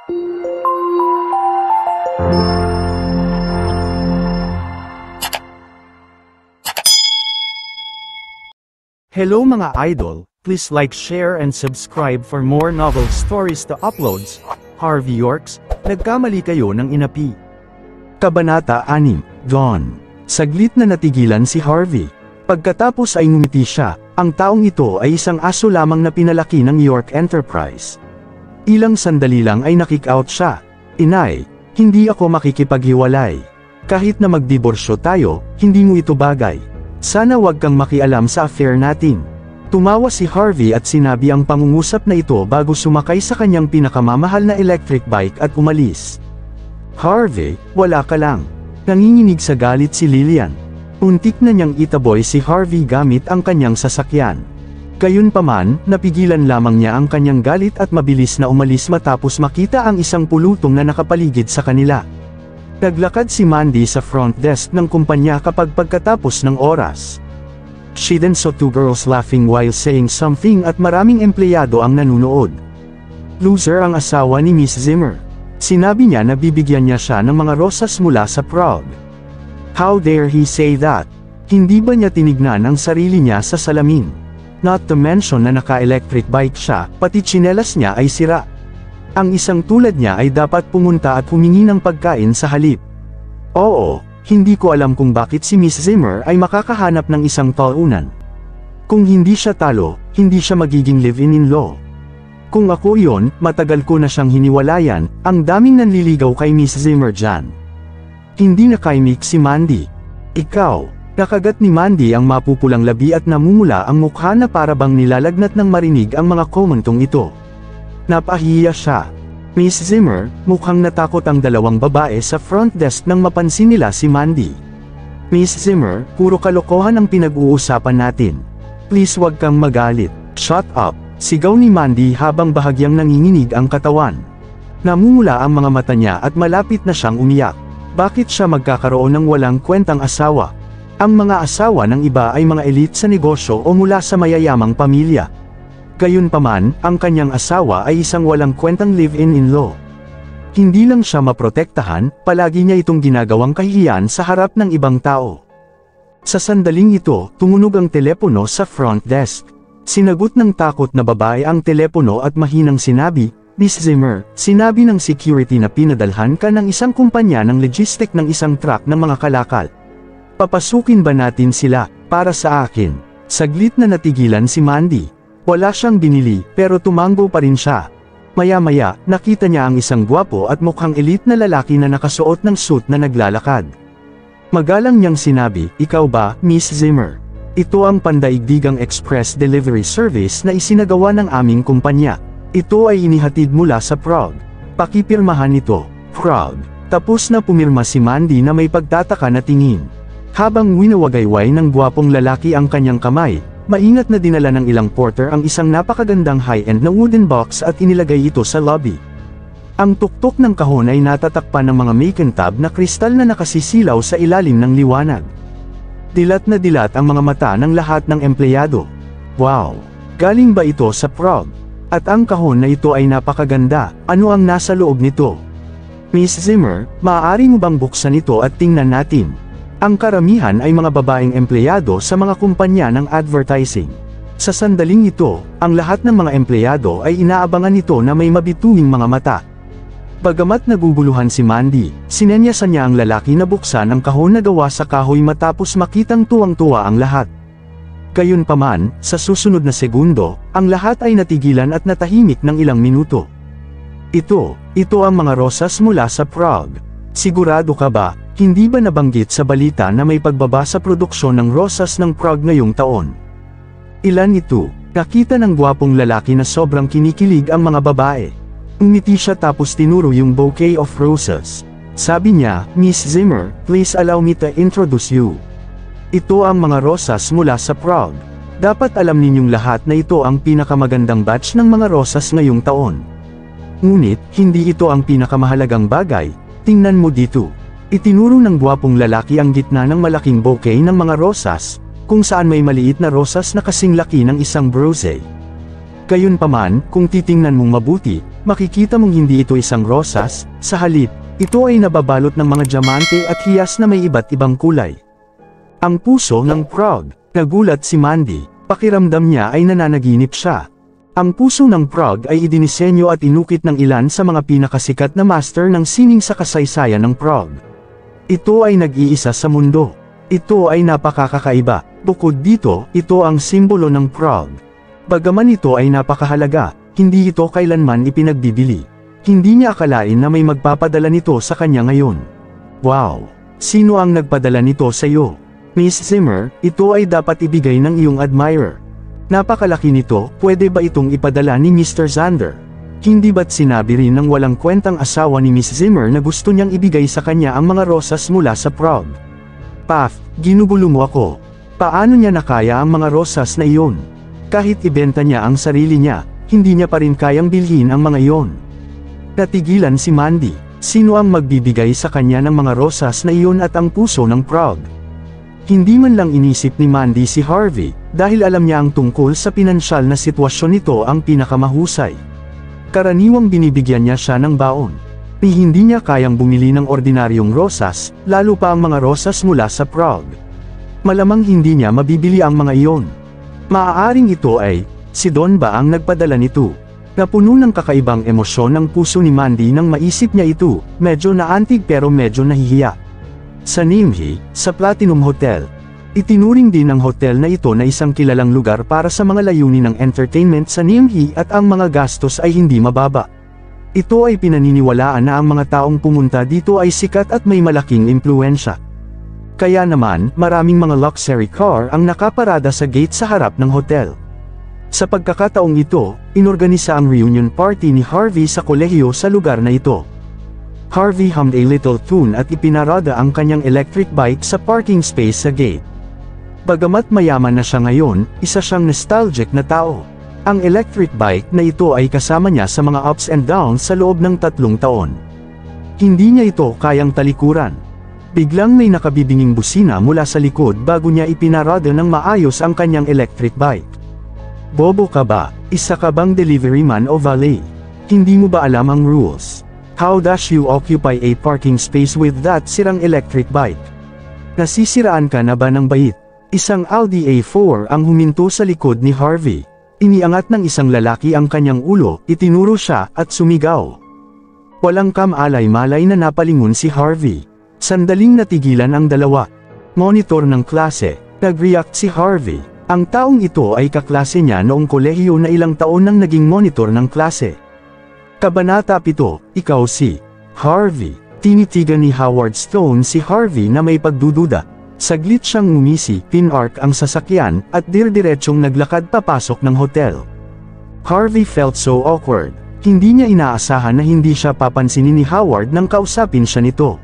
Hello mga idol, please like, share and subscribe for more novel stories to uploads. Harvey Yorks, nagkamali kayo ng inapi. Kabanata 6, Dawn. Saglit na natigilan si Harvey. Pagkatapos ay ngumiti siya. Ang taong ito ay isang aso lamang na pinalaki ng York Enterprise. Ilang sandali lang ay nakik-out siya. Inay, hindi ako makikipaghiwalay. Kahit na magdiborsyo tayo, hindi mo ito bagay. Sana wag kang makialam sa affair natin. Tumawa si Harvey at sinabi ang pangungusap na ito bago sumakay sa kanyang pinakamamahal na electric bike at umalis. Harvey, wala ka lang. Nanginginig sa galit si Lillian. Untik na niyang itaboy si Harvey gamit ang kanyang sasakyan. Gayunpaman, napigilan lamang niya ang kanyang galit at mabilis na umalis matapos makita ang isang pulutong na nakapaligid sa kanila. Naglakad si Mandy sa front desk ng kumpanya kapag pagkatapos ng oras. She then saw two girls laughing while saying something at maraming empleyado ang nanunood. Loser ang asawa ni Miss Zimmer. Sinabi niya na bibigyan niya siya ng mga rosas mula sa Prague. How dare he say that? Hindi ba niya tinignan ang sarili niya sa salamin? Not to mention na naka-electric bike siya, pati tsinelas niya ay sira. Ang isang tulad niya ay dapat pumunta at humingi ng pagkain sa halip. Oo, hindi ko alam kung bakit si Miss Zimmer ay makakahanap ng isang taunan. Kung hindi siya talo, hindi siya magiging live-in-in-law. Kung ako iyon, matagal ko na siyang hiniwalayan, ang daming nanliligaw kay Miss Zimmer dyan. Hindi nakaimik si Mandy. Ikaw, nakagat ni Mandy ang mapupulang labi at namumula ang mukha na para bang nilalagnat ng marinig ang mga komentong ito. Napahiya siya. Miss Zimmer, mukhang natakot ang dalawang babae sa front desk nang mapansin nila si Mandy. Miss Zimmer, puro kalokohan ang pinag-uusapan natin. Please wag kang magalit. Shut up, sigaw ni Mandy habang bahagyang nanginginig ang katawan. Namumula ang mga mata niya at malapit na siyang umiyak. Bakit siya magkakaroon ng walang kwentang asawa? Ang mga asawa ng iba ay mga elite sa negosyo o mula sa mayayamang pamilya. Gayunpaman, ang kanyang asawa ay isang walang kwentang live-in-in-law. Hindi lang siya maprotektahan, palagi niya itong ginagawang kahihiyan sa harap ng ibang tao. Sa sandaling ito, tumunog ang telepono sa front desk. Sinagot ng takot na babae ang telepono at mahinang sinabi, Miss Zimmer, sinabi ng security na pinadalhan ka ng isang kumpanya ng logistic ng isang truck ng mga kalakal. Papasukin ba natin sila, para sa akin? Saglit na natigilan si Mandy. Wala siyang binili, pero tumango pa rin siya. Maya-maya, nakita niya ang isang gwapo at mukhang elite na lalaki na nakasuot ng suit na naglalakad. Magalang niyang sinabi, ikaw ba, Miss Zimmer? Ito ang pandaigdigang express delivery service na isinagawa ng aming kumpanya. Ito ay inihatid mula sa Prague. Pakipirmahan ito. Prague. Tapos na pumirma si Mandy na may pagtataka na tingin. Habang winawagayway ng gwapong lalaki ang kanyang kamay, maingat na dinala ng ilang porter ang isang napakagandang high-end na wooden box at inilagay ito sa lobby. Ang tuktok ng kahon ay natatakpan ng mga makintab na kristal na nakasisilaw sa ilalim ng liwanag. Dilat na dilat ang mga mata ng lahat ng empleyado. Wow! Galing ba ito sa Prague? At ang kahon na ito ay napakaganda, ano ang nasa loob nito? Miss Zimmer, maaari mo bang buksan ito at tingnan natin? Ang karamihan ay mga babaeng empleyado sa mga kumpanya ng advertising. Sa sandaling ito, ang lahat ng mga empleyado ay inaabangan nito na may mabituing mga mata. Bagamat naguguluhan si Mandy, sinenyasan niya ang lalaki na buksan ang kahon na gawa sa kahoy matapos makitang tuwang-tuwa ang lahat. Gayunpaman, sa susunod na segundo, ang lahat ay natigilan at natahimik ng ilang minuto. Ito ang mga rosas mula sa Prague. Sigurado ka ba? Hindi ba nabanggit sa balita na may pagbaba sa produksyon ng rosas ng Prague ngayong taon? Ilan ito? Nakita ng gwapong lalaki na sobrang kinikilig ang mga babae. Umiti siya tapos tinuro yung bouquet of roses. Sabi niya, Miss Zimmer, please allow me to introduce you. Ito ang mga rosas mula sa Prague. Dapat alam ninyong lahat na ito ang pinakamagandang batch ng mga rosas ngayong taon. Ngunit, hindi ito ang pinakamahalagang bagay. Tingnan mo dito. Itinuro ng gwapong lalaki ang gitna ng malaking bouquet ng mga rosas, kung saan may maliit na rosas na kasing laki ng isang brose. Gayunpaman, kung titingnan mong mabuti, Makikita mong hindi ito isang rosas, sa halip, ito ay nababalot ng mga diamante at hiyas na may iba't ibang kulay. Ang puso ng Prague. Nagulat si Mandy, pakiramdam niya ay nananaginip siya. Ang puso ng Prague ay idinisenyo at inukit ng ilan sa mga pinakasikat na master ng sining sa kasaysayan ng Prague. Ito ay nag-iisa sa mundo. Ito ay napakakaiba. Bukod dito, ito ang simbolo ng Prague. Bagaman ito ay napakahalaga, hindi ito kailanman ipinagbibili. Hindi niya akalain na may magpapadala nito sa kanya ngayon. Wow! Sino ang nagpadala nito sa iyo? Miss Zimmer, ito ay dapat ibigay ng iyong admirer. Napakalaki nito, pwede ba itong ipadala ni Mr. Xander? Hindi ba't sinabi rin ng walang kwentang asawa ni Miss Zimmer na gusto niyang ibigay sa kanya ang mga rosas mula sa Prague? Paf, ginugulo mo ako. Paano niya nakaya ang mga rosas na iyon? Kahit ibenta niya ang sarili niya, hindi niya pa rin kayang bilhin ang mga iyon. Natigilan si Mandy. Sino ang magbibigay sa kanya ng mga rosas na iyon at ang puso ng Prague? Hindi man lang inisip ni Mandy si Harvey, dahil alam niya ang tungkol sa pinansyal na sitwasyon nito ang pinakamahusay. Karaniwang binibigyan niya siya ng baon. Hindi niya kayang bumili ng ordinaryong rosas, lalo pa ang mga rosas mula sa Prague. Malamang hindi niya mabibili ang mga iyon. Maaaring ito ay, si Don ba ang nagpadala nito? Napuno ng kakaibang emosyon ng puso ni Mandy nang maisip niya ito, medyo naantig pero medyo nahihiya. Sa Nimhi, sa Platinum Hotel. Itinuring din ng hotel na ito na isang kilalang lugar para sa mga layunin ng entertainment sa Nimhi at ang mga gastos ay hindi mababa. Ito ay pinaniniwalaan na ang mga taong pumunta dito ay sikat at may malaking impluensya. Kaya naman, maraming mga luxury car ang nakaparada sa gate sa harap ng hotel. Sa pagkakataong ito, inorganisa ang reunion party ni Harvey sa kolehiyo sa lugar na ito. Harvey hummed a little tune at ipinarada ang kanyang electric bike sa parking space sa gate. Bagamat mayaman na siya ngayon, isa siyang nostalgic na tao. Ang electric bike na ito ay kasama niya sa mga ups and downs sa loob ng 3 taon. Hindi niya ito kayang talikuran. Biglang may nakabibinging busina mula sa likod bago niya ipinarada ng maayos ang kanyang electric bike. Bobo ka ba? Isa ka bang delivery man o valet? Hindi mo ba alam ang rules? How does you occupy a parking space with that sirang electric bike? Nasisiraan ka na ba ng bait? Isang Audi A4 ang huminto sa likod ni Harvey. Iniangat ng isang lalaki ang kanyang ulo, itinuro siya, at sumigaw. Walang kamalay-malay na napalingon si Harvey. Sandaling natigilan ang dalawa. Monitor ng klase, nag-react si Harvey. Ang taong ito ay kaklase niya noong kolehiyo na ilang taon nang naging monitor ng klase. Kabanata 7, ikaw si Harvey. Tinitigan ni Howard Stone si Harvey na may pagdududa. Saglit siyang ngumisi, pinark ang sasakyan, at dirdiretsong naglakad papasok ng hotel. Harvey felt so awkward. Hindi niya inaasahan na hindi siya papansinin ni Howard nang kausapin siya nito.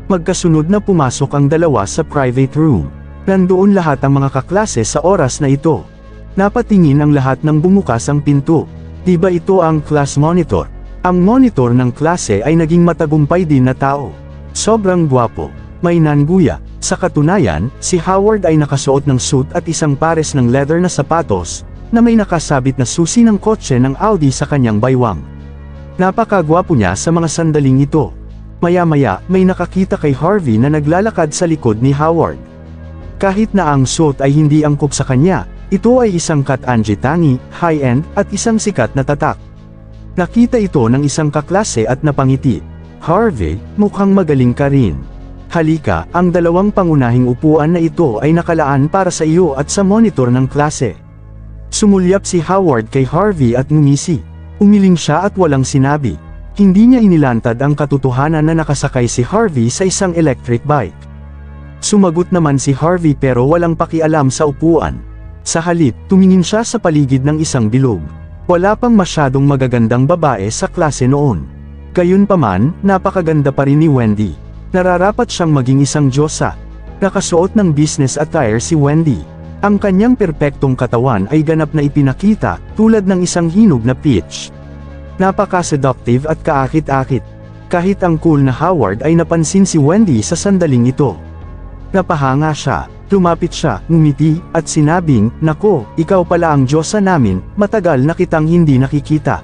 Magkasunod na pumasok ang dalawa sa private room. Nandoon lahat ang mga kaklase sa oras na ito. Napatingin ang lahat nang bumukas ang pinto. Diba ito ang class monitor? Ang monitor ng klase ay naging matagumpay din na tao. Sobrang gwapo, may nanguya. Sa katunayan, si Howard ay nakasuot ng suit at isang pares ng leather na sapatos, na may nakasabit na susi ng kotse ng Audi sa kanyang baywang. Napakagwapo niya sa mga sandaling ito. Maya-maya, may nakakita kay Harvey na naglalakad sa likod ni Howard. Kahit na ang suit ay hindi angkop sa kanya, ito ay isang Kat-Anji tangi, high-end, at isang sikat na tatak. Nakita ito ng isang kaklase at napangiti. Harvey, mukhang magaling ka rin. Halika, ang dalawang pangunahing upuan na ito ay nakalaan para sa iyo at sa monitor ng klase. Sumulyap si Howard kay Harvey at ngumisi. Umiling siya at walang sinabi. Hindi niya inilantad ang katotohanan na nakasakay si Harvey sa isang electric bike. Sumagot naman si Harvey pero walang pakialam sa upuan. Sa halip, tumingin siya sa paligid ng isang bilog. Wala pang masyadong magagandang babae sa klase noon. Gayunpaman, napakaganda pa rin ni Wendy. Nararapat siyang maging isang diyosa. Nakasuot ng business attire si Wendy. Ang kanyang perpektong katawan ay ganap na ipinakita, tulad ng isang hinog na peach. Napaka-seductive at kaakit-akit. Kahit ang cool na Howard ay napansin si Wendy sa sandaling ito. Napahanga siya. Lumapit siya, ngumiti, at sinabing, "Nako, ikaw pala ang diyosa namin, matagal na kitang hindi nakikita."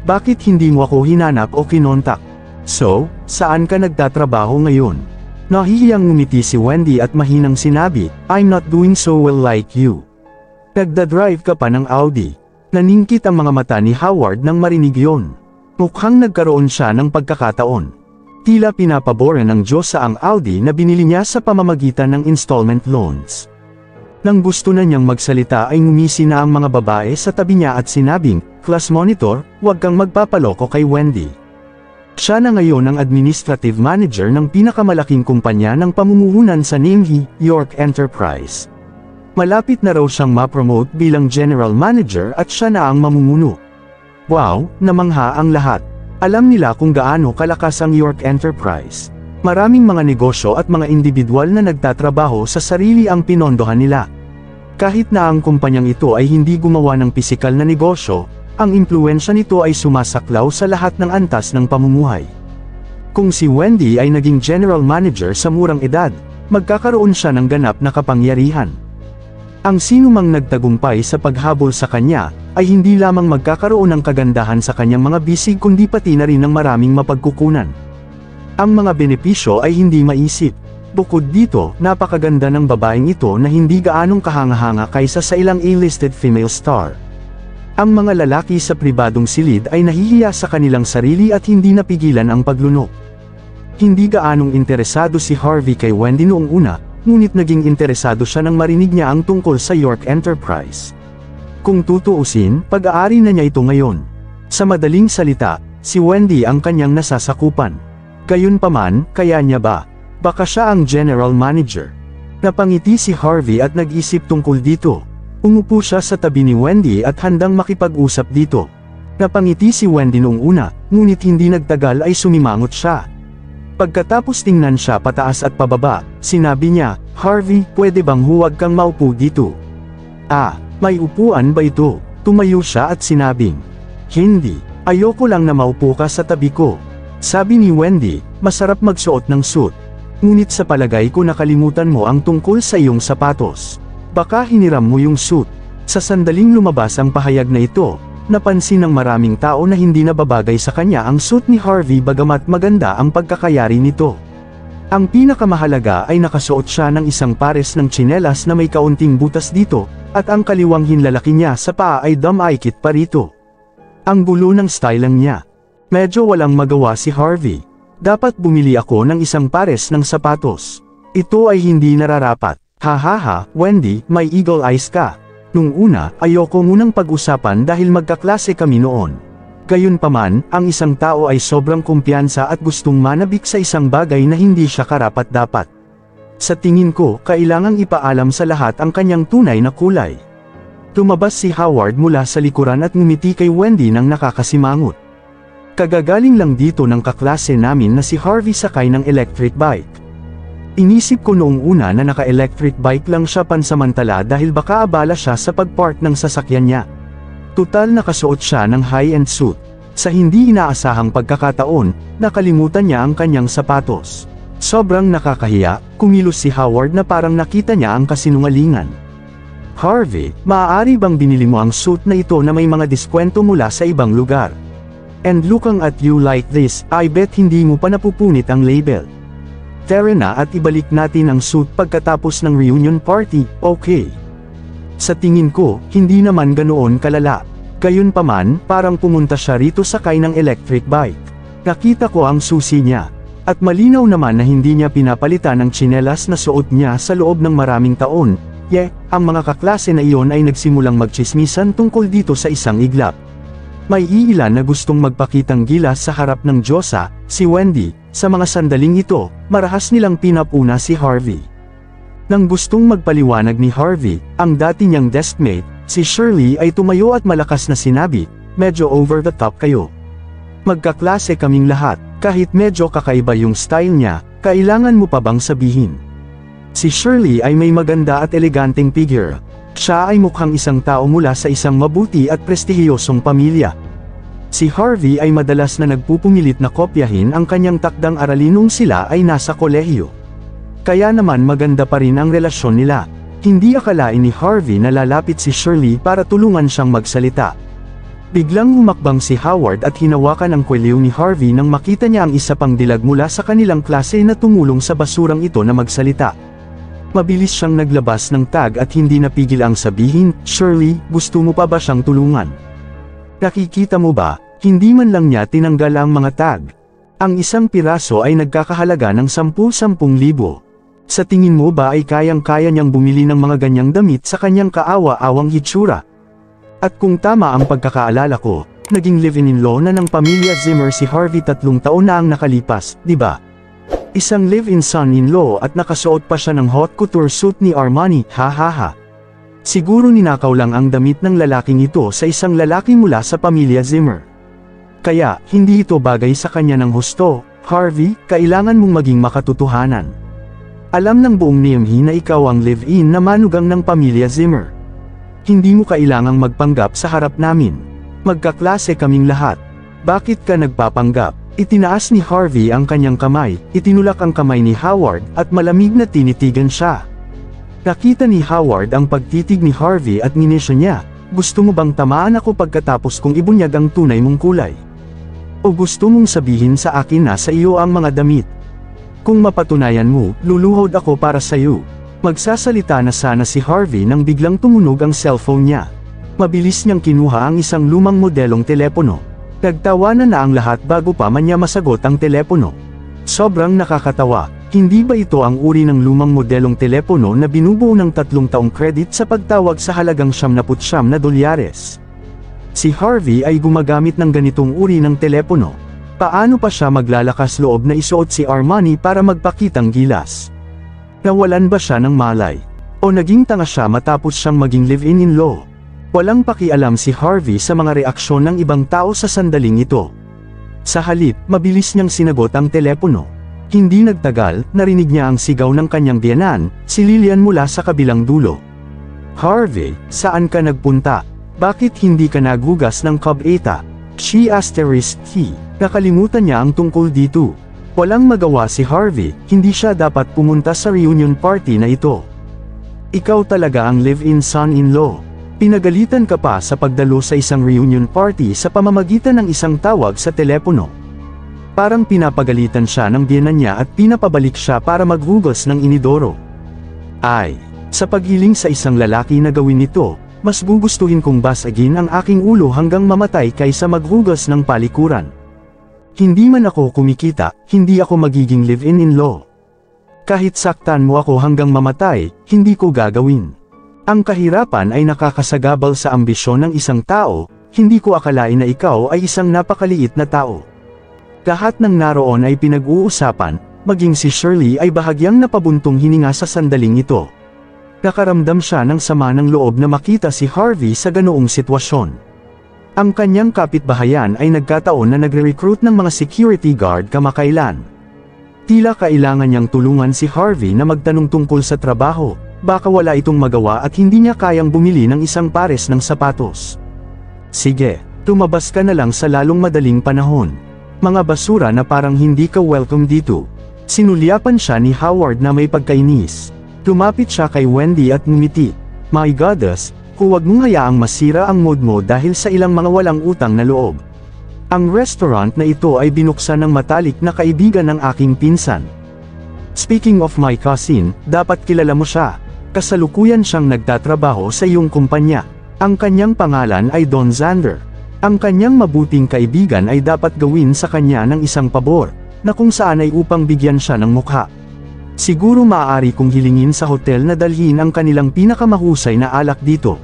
Bakit hindi mo ako hinanap o kinontak? So, saan ka nagtatrabaho ngayon? Nahihiyang ngumiti si Wendy at mahinang sinabi, I'm not doing so well like you. Nagdadrive ka pa ng Audi. Naningkit ang mga mata ni Howard nang marinig yon. Mukhang nagkaroon siya ng pagkakataon. Tila pinapabora ng Diyosa ang Audi na binili niya sa pamamagitan ng installment loans. Nang gusto na niyang magsalita ay ngumisi na ang mga babae sa tabi niya at sinabing, Class monitor, huwag kang magpapaloko kay Wendy. Siya na ngayon ang administrative manager ng pinakamalaking kumpanya ng pamumuhunan sa New York Enterprise. Malapit na raw siyang ma-promote bilang general manager at siya na ang mamumuno. Wow, namangha ang lahat. Alam nila kung gaano kalakas ang York Enterprise. Maraming mga negosyo at mga individual na nagtatrabaho sa sarili ang pinondohan nila. Kahit na ang kumpanyang ito ay hindi gumawa ng pisikal na negosyo, ang impluwensya nito ay sumasaklaw sa lahat ng antas ng pamumuhay. Kung si Wendy ay naging general manager sa murang edad, magkakaroon siya ng ganap na kapangyarihan. Ang sinumang nagtagumpay sa paghabol sa kanya, ay hindi lamang magkakaroon ng kagandahan sa kanyang mga bisig kundi pati na rin ng maraming mapagkukunan. Ang mga benepisyo ay hindi maisip. Bukod dito, napakaganda ng babaeng ito na hindi gaanong kahanga-hanga kaysa sa ilang A-listed female star. Ang mga lalaki sa pribadong silid ay nahihiya sa kanilang sarili at hindi napigilan ang paglunok. Hindi gaanong interesado si Harvey kay Wendy noong una, ngunit naging interesado siya nang marinig niya ang tungkol sa York Enterprise. Kung tutuusin, pag-aari na niya ito ngayon. Sa madaling salita, si Wendy ang kanyang nasasakupan. Gayunpaman, kaya niya ba? Baka siya ang general manager. Napangiti si Harvey at nag-isip tungkol dito. Umupo siya sa tabi ni Wendy at handang makipag-usap dito. Napangiti si Wendy noong una, ngunit hindi nagtagal ay sumimangot siya. Pagkatapos tingnan siya pataas at pababa, sinabi niya, Harvey, pwede bang huwag kang maupo dito? Ah, may upuan ba ito? Tumayo siya at sinabing, hindi, ayoko lang na maupo ka sa tabi ko. Sabi ni Wendy, masarap magsuot ng suit. Ngunit sa palagay ko nakalimutan mo ang tungkol sa iyong sapatos. Baka hiniram mo yung suit. Sa sandaling lumabas ang pahayag na ito, napansin ng maraming tao na hindi nababagay sa kanya ang suit ni Harvey bagamat maganda ang pagkakayari nito. Ang pinakamahalaga ay nakasuot siya ng isang pares ng tsinelas na may kaunting butas dito, at ang kaliwang hinlalaki niya sa paa ay dumikit pa rito. Ang gulo ng style lang niya. Medyo walang magawa si Harvey. Dapat bumili ako ng isang pares ng sapatos. Ito ay hindi nararapat. Hahaha, Wendy, may eagle eyes ka. Nung una, ayoko munang pag-usapan dahil magkaklase kami noon. Gayunpaman, ang isang tao ay sobrang kumpiyansa at gustong manabik sa isang bagay na hindi siya karapat-dapat. Sa tingin ko, kailangang ipaalam sa lahat ang kanyang tunay na kulay. Lumabas si Howard mula sa likuran at ngumiti kay Wendy nang nakakasimangot. Kagagaling lang dito ng kaklase namin na si Harvey sakay ng electric bike. Inisip ko noong una na naka-electric bike lang siya pansamantala dahil baka abala siya sa pag-park ng sasakyan niya. Tutal nakasuot siya ng high-end suit. Sa hindi inaasahang pagkakataon, nakalimutan niya ang kanyang sapatos. Sobrang nakakahiya, kumilos si Howard na parang nakita niya ang kasinungalingan. Harvey, maaari bang binili mo ang suit na ito na may mga diskwento mula sa ibang lugar? And looking at you like this, I bet hindi mo pa napupunit ang label. Tara na at ibalik natin ang suit pagkatapos ng reunion party, okay? Sa tingin ko, hindi naman ganoon kalala. Gayunpaman, parang pumunta siya rito sakay ng electric bike. Nakita ko ang susi niya. At malinaw naman na hindi niya pinapalitan ang tsinelas na suot niya sa loob ng maraming taon. Ang mga kaklase na iyon ay nagsimulang magtsismisan tungkol dito sa isang iglap. May iilan na gustong magpakitang gilas sa harap ng Diyosa, si Wendy. Sa mga sandaling ito, marahas nilang pinapuna si Harvey. Nang gustong magpaliwanag ni Harvey, ang dati niyang deskmate, si Shirley ay tumayo at malakas na sinabi, medyo over the top kayo. Magkaklase kaming lahat, kahit medyo kakaiba yung style niya, kailangan mo pa bang sabihin? Si Shirley ay may maganda at eleganteng figure. Siya ay mukhang isang tao mula sa isang mabuti at prestihiyosong pamilya. Si Harvey ay madalas na nagpupungilit na kopyahin ang kanyang takdang aralin nung sila ay nasa kolehiyo. Kaya naman maganda pa rin ang relasyon nila. Hindi akalain ni Harvey na lalapit si Shirley para tulungan siyang magsalita. Biglang humakbang si Howard at hinawakan ang kwelyo ni Harvey nang makita niya ang isa pang dilag mula sa kanilang klase na tumulong sa basurang ito na magsalita. Mabilis siyang naglabas ng tag at hindi napigil ang sabihin, "Shirley, gusto mo pa ba siyang tulungan?" Nakikita mo ba, hindi man lang niya tinanggal ang mga tag. Ang isang piraso ay nagkakahalaga ng 10,000. Sa tingin mo ba ay kayang-kaya niyang bumili ng mga ganyang damit sa kanyang kaawa-awang hitsura? At kung tama ang pagkakaalala ko, naging live-in-in-law na ng pamilya Zimmer si Harvey 3 taon na ang nakalipas, di ba? Isang live-in son-in-law at nakasuot pa siya ng haute couture suit ni Armani, ha. Siguro ninakaw lang ang damit ng lalaking ito sa isang lalaki mula sa pamilya Zimmer. Kaya, hindi ito bagay sa kanya ng husto. Harvey, kailangan mong maging makatotohanan. Alam ng buong Niamey na ikaw ang live-in na manugang ng pamilya Zimmer. Hindi mo kailangang magpanggap sa harap namin. Magkaklase kaming lahat. Bakit ka nagpapanggap? Itinaas ni Harvey ang kanyang kamay, itinulak ang kamay ni Howard, at malamig na tinitigan siya. Nakita ni Howard ang pagtitig ni Harvey at ninisyo niya, "Gusto mo bang tamaan ako pagkatapos kong ibunyag ang tunay mong kulay? O gusto mong sabihin sa akin na sa iyo ang mga damit? Kung mapatunayan mo, luluhod ako para sa iyo." Magsasalita na sana si Harvey nang biglang tumunog ang cellphone niya. Mabilis niyang kinuha ang isang lumang modelong telepono. Nagtawanan na ang lahat bago pa man niya masagot ang telepono. Sobrang nakakatawa, hindi ba ito ang uri ng lumang modelong telepono na binubuo ng 3 taong credit sa pagtawag sa halagang $99? Si Harvey ay gumagamit ng ganitong uri ng telepono. Paano pa siya maglalakas loob na isuot si Armani para magpakitang gilas? Nawalan ba siya ng malay? O naging tanga siya matapos siyang maging live-in-in-law? Walang pakialam si Harvey sa mga reaksyon ng ibang tao sa sandaling ito. Sa halip, mabilis niyang sinagot ang telepono. Hindi nagtagal, narinig niya ang sigaw ng kanyang biyenan, si Lillian mula sa kabilang dulo. "Harvey, saan ka nagpunta? Bakit hindi ka naghugas ng Cubeta?" She asterisk he. Nakalimutan niya ang tungkol dito. Walang magawa si Harvey, hindi siya dapat pumunta sa reunion party na ito. Ikaw talaga ang live-in son-in-law. Pinagalitan ka pa sa pagdalo sa isang reunion party sa pamamagitan ng isang tawag sa telepono. Parang pinapagalitan siya ng biyenan niya at pinapabalik siya para maghugas ng inidoro. Ay, sa paghiling sa isang lalaki na gawin ito, mas gugustuhin kong basagin ang aking ulo hanggang mamatay kaysa maghugas ng palikuran. Hindi man ako kumikita, hindi ako magiging live-in-in-law. Kahit saktan mo ako hanggang mamatay, hindi ko gagawin. Ang kahirapan ay nakakasagabal sa ambisyon ng isang tao, hindi ko akalain na ikaw ay isang napakaliit na tao. Lahat ng naroon ay pinag-uusapan, maging si Shirley ay bahagyang napabuntong hininga sa sandaling ito. Nakaramdam siya ng sama ng loob na makita si Harvey sa ganoong sitwasyon. Ang kanyang kapitbahayan ay nagkataon na nagre-recruit ng mga security guard kamakailan. Tila kailangan niyang tulungan si Harvey na magtanong tungkol sa trabaho, baka wala itong magawa at hindi niya kayang bumili ng isang pares ng sapatos. "Sige, tumabas ka na lang sa lalong madaling panahon. Mga basura na parang hindi ka welcome dito." Sinulyapan siya ni Howard na may pagkainis. Lumapit siya kay Wendy at ngumiti. "My goddess, huwag mong hayaang masira ang mood mo dahil sa ilang mga walang utang na loob. Ang restaurant na ito ay binuksan ng matalik na kaibigan ng aking pinsan. Speaking of my cousin, dapat kilala mo siya. Kasalukuyan siyang nagtatrabaho sa iyong kumpanya. Ang kanyang pangalan ay Don Zander. Ang kanyang mabuting kaibigan ay dapat gawin sa kanya ng isang pabor, na kung saan ay upang bigyan siya ng mukha. Siguro maaari kong hilingin sa hotel na dalhin ang kanilang pinakamahusay na alak dito."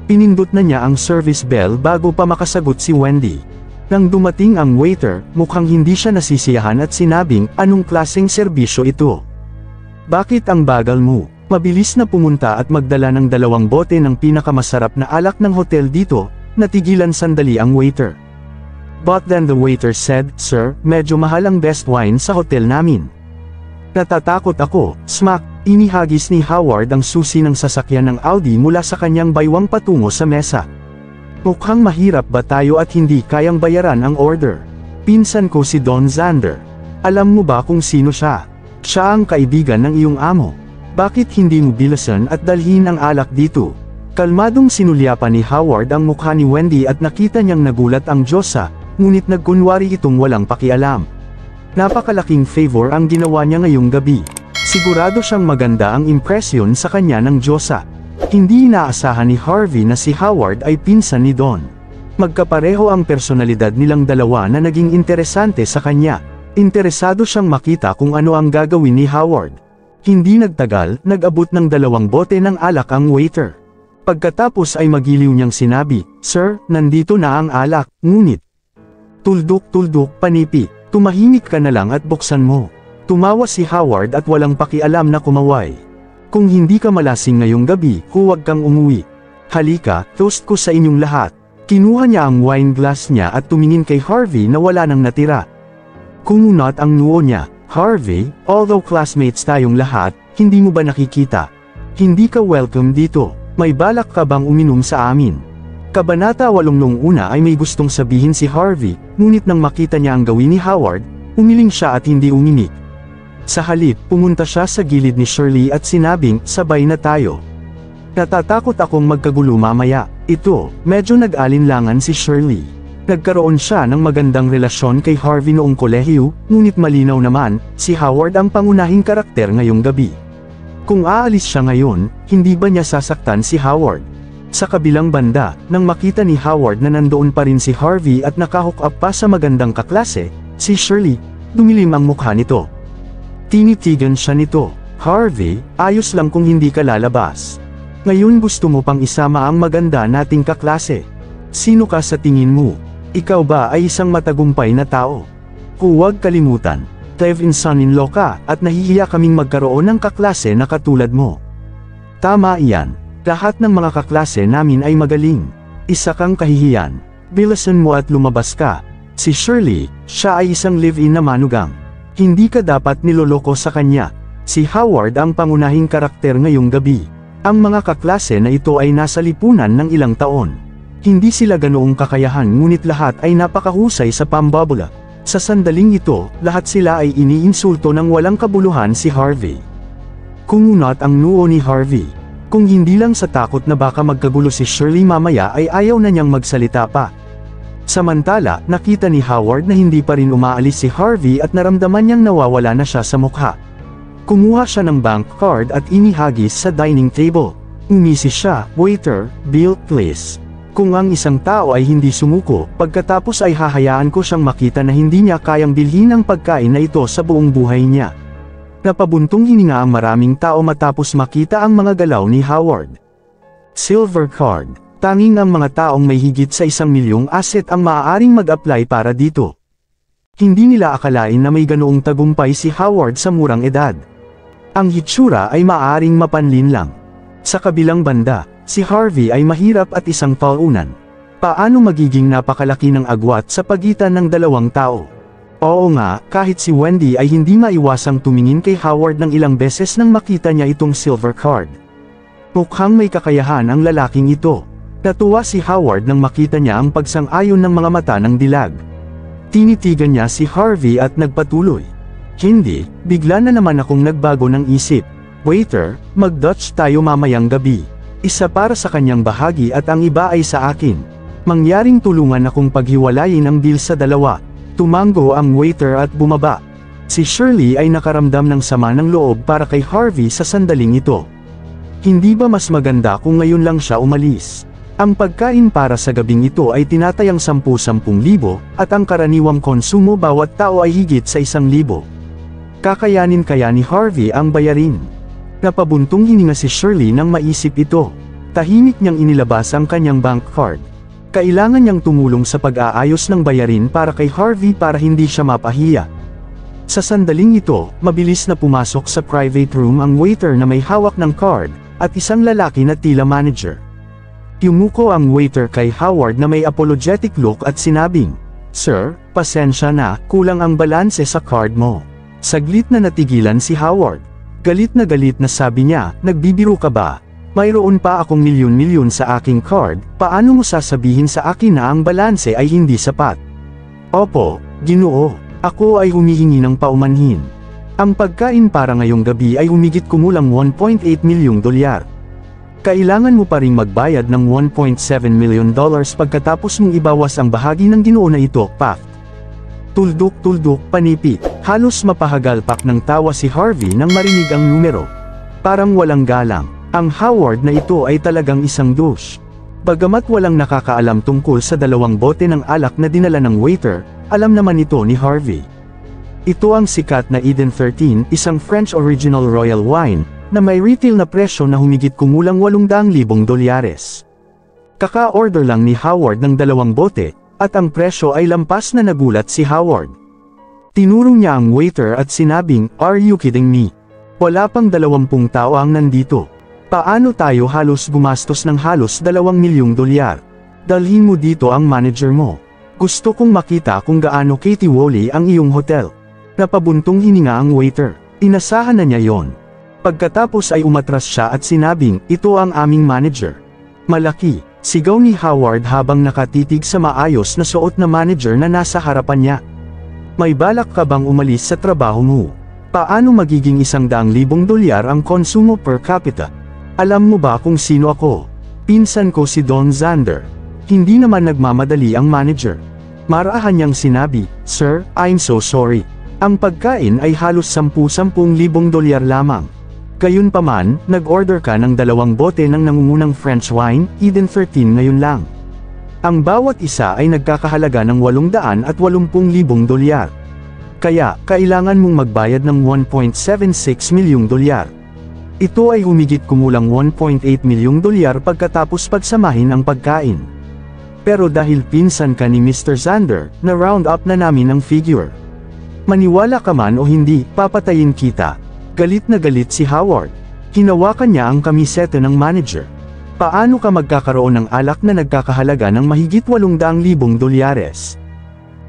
Pinindot na niya ang service bell bago pa makasagot si Wendy. Nang dumating ang waiter, mukhang hindi siya nasisiyahan at sinabing, "Anong klaseng serbisyo ito? Bakit ang bagal mo?" Mabilis na pumunta at magdala ng 2 bote ng pinakamasarap na alak ng hotel dito, natigilan sandali ang waiter. But then the waiter said, "Sir, medyo mahal ang best wine sa hotel namin." Natatakot ako, smack. Inihagis ni Howard ang susi ng sasakyan ng Audi mula sa kanyang baywang patungo sa mesa. "Mukhang mahirap ba tayo at hindi kayang bayaran ang order? Pinsan ko si Don Zander. Alam mo ba kung sino siya? Siya ang kaibigan ng iyong amo. Bakit hindi mo bilasan at dalhin ang alak dito?" Kalmadong sinulyapan ni Howard ang mukha ni Wendy at nakita niyang nagulat ang Diyosa, ngunit nagkunwari itong walang pakialam. Napakalaking favor ang ginawa niya ngayong gabi. Sigurado siyang maganda ang impresyon sa kanya ng Diyosa. Hindi inaasahan ni Harvey na si Howard ay pinsan ni Don. Magkapareho ang personalidad nilang dalawa na naging interesante sa kanya. Interesado siyang makita kung ano ang gagawin ni Howard. Hindi nagtagal, nag-abot ng 2 bote ng alak ang waiter. Pagkatapos ay magiliw niyang sinabi, "Sir, nandito na ang alak, ngunit." Tuldok-tuldok, panipi, "Tumahimik ka na lang at buksan mo." Tumawa si Howard at walang pakialam na kumaway. "Kung hindi ka malasing ngayong gabi, huwag kang umuwi. Halika, toast ko sa inyong lahat." Kinuha niya ang wine glass niya at tumingin kay Harvey na wala nang natira. Kumunot ang noo niya. "Harvey, although classmates tayong lahat, hindi mo ba nakikita? Hindi ka welcome dito. May balak ka bang uminom sa amin?" Kabanata 81 ay may gustong sabihin si Harvey, ngunit nang makita niya ang gawin ni Howard, umiling siya at hindi umimik. Sa halip, pumunta siya sa gilid ni Shirley at sinabing, "Sabay na tayo. Natatakot akong magkagulo mamaya." Ito, medyo nag-alinlangan si Shirley. Nagkaroon siya ng magandang relasyon kay Harvey noong kolehiyo, ngunit malinaw naman, si Howard ang pangunahing karakter ngayong gabi. Kung aalis siya ngayon, hindi ba niya sasaktan si Howard? Sa kabilang banda, nang makita ni Howard na nandoon pa rin si Harvey at nakahook up pa sa magandang kaklase, si Shirley, dumilim ang mukha nito. Tinitigan siya nito. "Harvey, ayos lang kung hindi ka lalabas. Ngayon gusto mo pang isama ang maganda nating kaklase. Sino ka sa tingin mo? Ikaw ba ay isang matagumpay na tao? Huwag kalimutan, live-in son-in-law ka, at nahihiya kaming magkaroon ng kaklase na katulad mo." "Tama iyan. Lahat ng mga kaklase namin ay magaling. Isa kang kahihiyan. Bilisan mo at lumabas ka." Si Shirley, siya ay isang live-in na manugang. Hindi ka dapat niloloko sa kanya. Si Howard ang pangunahing karakter ngayong gabi. Ang mga kaklase na ito ay nasa lipunan ng ilang taon. Hindi sila ganoong kakayahan ngunit lahat ay napakahusay sa pambabula. Sa sandaling ito, lahat sila ay iniinsulto ng walang kabuluhan si Harvey. Kumunot ang noo ni Harvey. Kung hindi lang sa takot na baka magkagulo si Shirley mamaya ay ayaw na niyang magsalita pa. Samantala, nakita ni Howard na hindi pa rin umaalis si Harvey at naramdaman niyang nawawala na siya sa mukha. Kumuha siya ng bank card at inihagis sa dining table. Umisi siya, "Waiter, bill please." Kung ang isang tao ay hindi sumuko, pagkatapos ay hahayaan ko siyang makita na hindi niya kayang bilhin ang pagkain na ito sa buong buhay niya. Napabuntong hininga ang maraming tao matapos makita ang mga galaw ni Howard. Silver card. Tanging ang mga taong may higit sa 1,000,000 asset ang maaaring mag-apply para dito. Hindi nila akalain na may ganoong tagumpay si Howard sa murang edad. Ang hitsura ay maaaring mapanlin lang. Sa kabilang banda, si Harvey ay mahirap at isang taunan. Paano magiging napakalaki ng agwat sa pagitan ng dalawang tao? Oo nga, kahit si Wendy ay hindi maiwasang tumingin kay Howard ng ilang beses nang makita niya itong silver card. Mukhang may kakayahan ang lalaking ito. Natuwa si Howard nang makita niya ang pagsang-ayon ng mga mata ng dilag. Tinitigan niya si Harvey at nagpatuloy. "Hindi, bigla na naman akong nagbago ng isip. Waiter, mag-Dutch tayo mamayang gabi. Isa para sa kanyang bahagi at ang iba ay sa akin. Mangyaring tulungan akong paghiwalayin ang bill sa dalawa." Tumango ang waiter at bumaba. Si Shirley ay nakaramdam ng sama ng loob para kay Harvey sa sandaling ito. Hindi ba mas maganda kung ngayon lang siya umalis? Ang pagkain para sa gabing ito ay tinatayang 10,000 at ang karaniwang konsumo bawat tao ay higit sa 1,000. Kakayanin kaya ni Harvey ang bayarin? Napabuntong hininga si Shirley nang maisip ito. Tahimik niyang inilabas ang kanyang bank card. Kailangan niyang tumulong sa pag-aayos ng bayarin para kay Harvey para hindi siya mapahiya. Sa sandaling ito, mabilis na pumasok sa private room ang waiter na may hawak ng card, at isang lalaki na tila manager. Yumuko ang waiter kay Howard na may apologetic look at sinabing, "Sir, pasensya na, kulang ang balanse sa card mo." Saglit na natigilan si Howard. Galit na sabi niya, "Nagbibiro ka ba? Mayroon pa akong milyon-milyon sa aking card, paano mo sasabihin sa akin na ang balanse ay hindi sapat?" "Opo, Ginoo, ako ay humihingi ng paumanhin. Ang pagkain para ngayong gabi ay humigit kumulang $1.8 milyong." Kailangan mo pa ring magbayad ng $1.7 million pagkatapos mong ibawas ang bahagi ng ginoo na ito, Paft. Tuldok-tuldok, panipit. Halos mapahagalpak ng tawa si Harvey nang marinig ang numero. Parang walang galang. Ang Howard na ito ay talagang isang douche. Bagamat walang nakakaalam tungkol sa 2 bote ng alak na dinala ng waiter, alam naman ito ni Harvey. Ito ang sikat na Eden 13, isang French original royal wine, na may retail na presyo na humigit kumulang $800,000. Kaka-order lang ni Howard ng 2 bote, at ang presyo ay lampas na nagulat si Howard. Tinuro niya ang waiter at sinabing, "Are you kidding me? Wala pang 20 tao ang nandito. Paano tayo halos gumastos ng halos $2 milyong? Dalhin mo dito ang manager mo. Gusto kong makita kung gaano katiwali ang iyong hotel." Napabuntong hininga ang waiter. Inasahan na niya yon. Pagkatapos ay umatras siya at sinabing, "Ito ang aming manager." "Malaki," sigaw ni Howard habang nakatitig sa maayos na suot na manager na nasa harapan niya. "May balak ka bang umalis sa trabaho mo? Paano magiging $100,000 ang konsumo per capita? Alam mo ba kung sino ako? Pinsan ko si Don Zander." Hindi naman nagmamadali ang manager. Marahan niyang sinabi, "Sir, I'm so sorry. Ang pagkain ay halos $10,000 lamang." Gayunpaman, nag-order ka ng 2 bote ng nangungunang French wine, Eden 13 ngayon lang. Ang bawat isa ay nagkakahalaga ng $880,000. Kaya, kailangan mong magbayad ng $1.76 milyong. Ito ay humigit kumulang $1.8 milyong pagkatapos pagsamahin ang pagkain. Pero dahil pinsan ka ni Mr. Zander, na-round up na namin ang figure. Maniwala ka man o hindi, papatayin kita. Galit na galit si Howard. Hinawakan niya ang kamiseta ng manager. "Paano ka magkakaroon ng alak na nagkakahalaga ng mahigit $800,000?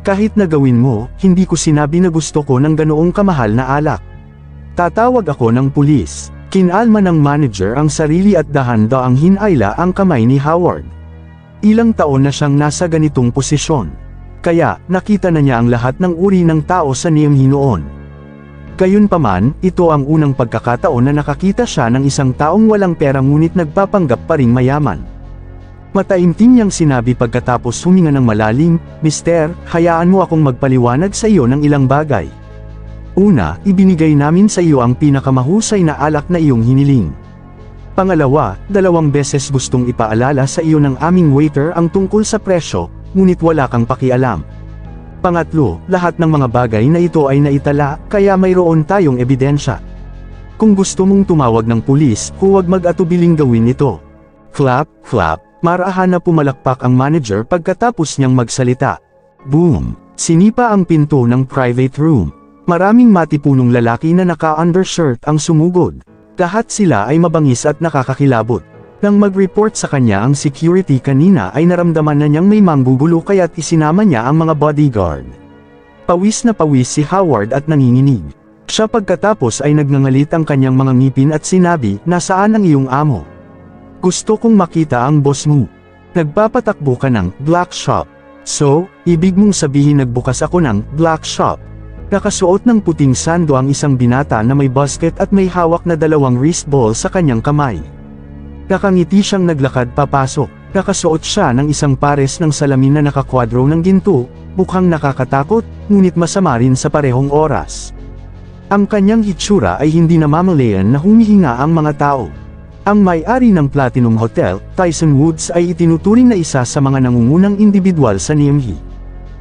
Kahit na gawin mo, hindi ko sinabi na gusto ko ng ganoong kamahal na alak. Tatawag ako ng pulis." Kinalma ng manager ang sarili at dahan-daang hinayla ang kamay ni Howard. Ilang taon na siyang nasa ganitong posisyon. Kaya, nakita na niya ang lahat ng uri ng tao sa Niamey noon. Gayunpaman, ito ang unang pagkakataon na nakakita siya ng isang taong walang pera ngunit nagpapanggap pa ring mayaman. Mataimtim niyang sinabi pagkatapos huminga ng malalim, "Mister, hayaan mo akong magpaliwanag sa iyo ng ilang bagay. Una, ibinigay namin sa iyo ang pinakamahusay na alak na iyong hiniling. Pangalawa, 2 beses gustong ipaalala sa iyo ng aming waiter ang tungkol sa presyo, ngunit wala kang pakialam. Pangatlo, lahat ng mga bagay na ito ay naitala, kaya mayroon tayong ebidensya. Kung gusto mong tumawag ng pulis, huwag mag-atubiling gawin ito." Flap, flap, marahan na pumalakpak ang manager pagkatapos niyang magsalita. Boom! Sinipa ang pinto ng private room. Maraming matipunong lalaki na naka-undershirt ang sumugod. Lahat sila ay mabangis at nakakakilabot. Nang mag-report sa kanya ang security kanina ay naramdaman na niyang may manggugulo kaya't isinama niya ang mga bodyguard. Pawis na pawis si Howard at nanginginig. Siya pagkatapos ay nagngangalit ang kanyang mga ngipin at sinabi, "Nasaan ang iyong amo? Gusto kong makita ang boss mo. Nagpapatakbo ka ng black shop. So, ibig mong sabihin nagbukas ako ng black shop?" Nakasuot ng puting sando ang isang binata na may basket at may hawak na 2 wrist ball sa kanyang kamay. Nakangiti siyang naglakad papasok. Nakasuot siya ng isang pares ng salamin na nakakwadro ng ginto, mukhang nakakatakot, ngunit masama rin sa parehong oras. Ang kanyang hitsura ay hindi namamalayan na humihinga ang mga tao. Ang may-ari ng Platinum Hotel, Tyson Woods ay itinuturing na isa sa mga nangungunang individual sa Niamey.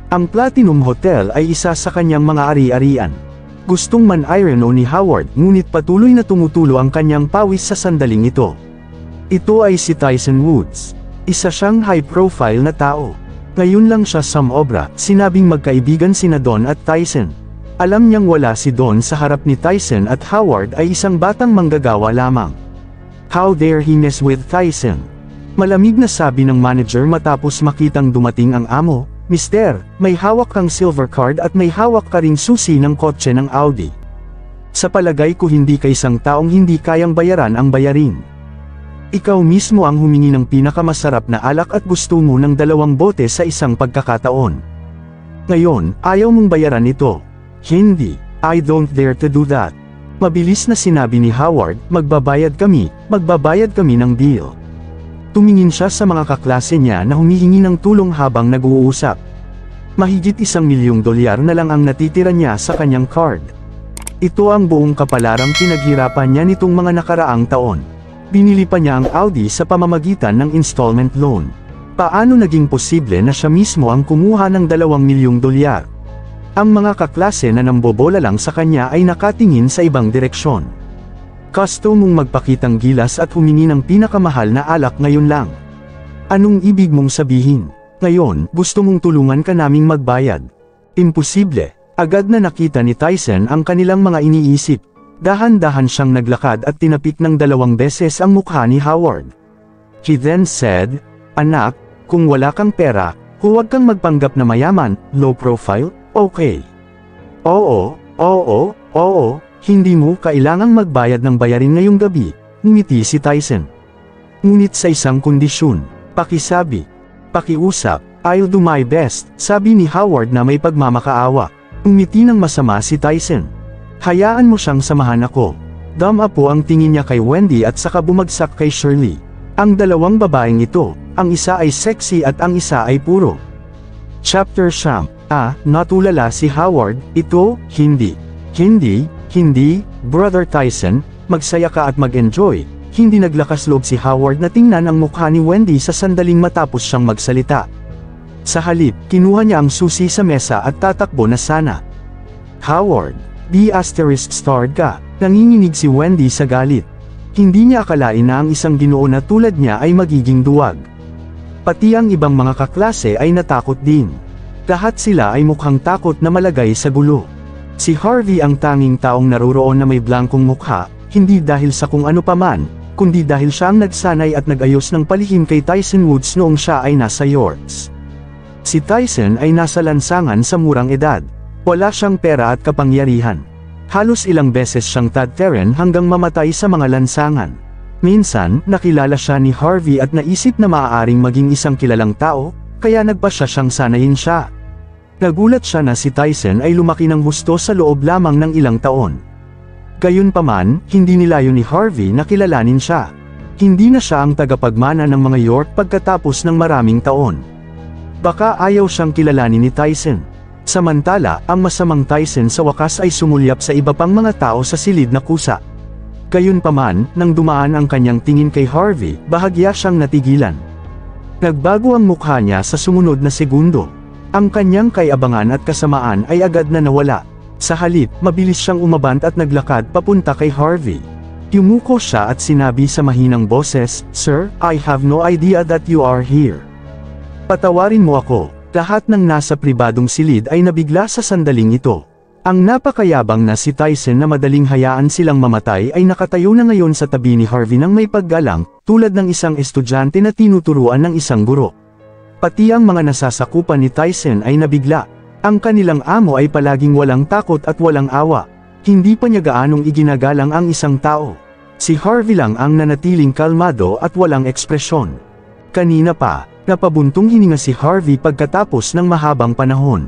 Ang Platinum Hotel ay isa sa kanyang mga ari-arian. Gustong man-irano ni Howard, ngunit patuloy na tumutulo ang kanyang pawis sa sandaling ito. Ito ay si Tyson Woods. Isa siyang high-profile na tao. Ngayon lang siya sumobra, sinabing magkaibigan sina Don at Tyson. Alam niyang wala si Don sa harap ni Tyson at Howard ay isang batang manggagawa lamang. How dare he mess with Tyson? Malamig na sabi ng manager matapos makitang dumating ang amo, "Mister, may hawak kang silver card at may hawak ka ring susi ng kotse ng Audi. Sa palagay ko hindi ka isang taong hindi kayang bayaran ang bayarin. Ikaw mismo ang humingi ng pinakamasarap na alak at gusto mo ng 2 bote sa isang pagkakataon. Ngayon, ayaw mong bayaran ito." "Hindi, I don't dare to do that. Mabilis na sinabi ni Howard, magbabayad kami ng bill. Tumingin siya sa mga kaklase niya na humihingi ng tulong habang nag-uusap. Mahigit $1,000,000 na lang ang natitira niya sa kanyang card. Ito ang buong kapalarang pinaghirapan niya nitong mga nakaraang taon. Binili pa niya ang Audi sa pamamagitan ng installment loan. Paano naging posible na siya mismo ang kumuha ng $2,000,000? Ang mga kaklase na nambobola lang sa kanya ay nakatingin sa ibang direksyon. Gusto mong magpakitang gilas at humingi ng pinakamahal na alak ngayon lang. Anong ibig mong sabihin? Ngayon, gusto mong tulungan ka naming magbayad. Imposible. Agad na nakita ni Tyson ang kanilang mga iniisip. Dahan-dahan siyang naglakad at tinapik ng 2 beses ang mukha ni Howard. He then said, "Anak, kung wala kang pera, huwag kang magpanggap na mayaman, low profile, okay? Oo, hindi mo kailangang magbayad ng bayarin ngayong gabi," ngumiti si Tyson. Ngunit sa isang kondisyon, pakisabi, pakiusap, "I'll do my best," sabi ni Howard na may pagmamakaawa. Umiti ng masama si Tyson. "Hayaan mo siyang samahan ako." Dama po ang tingin niya kay Wendy at saka bumagsak kay Shirley. Ang 2 babaeng ito, ang isa ay sexy at ang isa ay puro. Chapter Siyam. Natulala si Howard, "Ito, hindi, Brother Tyson, magsaya ka at mag-enjoy." Hindi naglakas loob si Howard na tingnan ang mukha ni Wendy sa sandaling matapos siyang magsalita. Sa halip, kinuha niya ang susi sa mesa at tatakbo na sana. "Howard, ****starred ka," nanginginig si Wendy sa galit. Hindi niya akalain na ang isang ginoo na tulad niya ay magiging duwag. Pati ang ibang mga kaklase ay natakot din. Lahat sila ay mukhang takot na malagay sa gulo. Si Harvey ang tanging taong naroroon na may blankong mukha, hindi dahil sa kung ano paman, kundi dahil siya ang nagsanay at nag-ayos ng palihim kay Tyson Woods noong siya ay nasa Yorks. Si Tyson ay nasa lansangan sa murang edad. Wala siyang pera at kapangyarihan. Halos ilang beses siyang tadteren hanggang mamatay sa mga lansangan. Minsan, nakilala siya ni Harvey at naisip na maaaring maging isang kilalang tao, kaya nagpasya siyang sanayin siya. Nagulat siya na si Tyson ay lumaki ng husto sa loob lamang ng ilang taon. Gayunpaman, hindi nilayo ni Harvey na kilalanin siya. Hindi na siya ang tagapagmana ng mga York pagkatapos ng maraming taon. Baka ayaw siyang kilalanin ni Tyson. Samantala, ang masamang Tyson sa wakas ay sumulyap sa iba pang mga tao sa silid na kusa. Gayunpaman, nang dumaan ang kanyang tingin kay Harvey, bahagya siyang natigilan. Nagbago ang mukha niya sa sumunod na segundo. Ang kanyang kayabangan at kasamaan ay agad na nawala. Sa halip, mabilis siyang umabant at naglakad papunta kay Harvey. Yumuko siya at sinabi sa mahinang boses, "Sir, I have no idea that you are here. Patawarin mo ako." Lahat ng nasa pribadong silid ay nabigla sa sandaling ito. Ang napakayabang na si Tyson na madaling hayaan silang mamatay ay nakatayo na ngayon sa tabi ni Harvey nang may paggalang, tulad ng isang estudyante na tinuturuan ng isang guro. Pati ang mga nasasakupan ni Tyson ay nabigla. Ang kanilang amo ay palaging walang takot at walang awa. Hindi pa niya gaanong iginagalang ang isang tao. Si Harvey lang ang nanatiling kalmado at walang ekspresyon. Kanina pa, napabuntong hininga si Harvey pagkatapos ng mahabang panahon.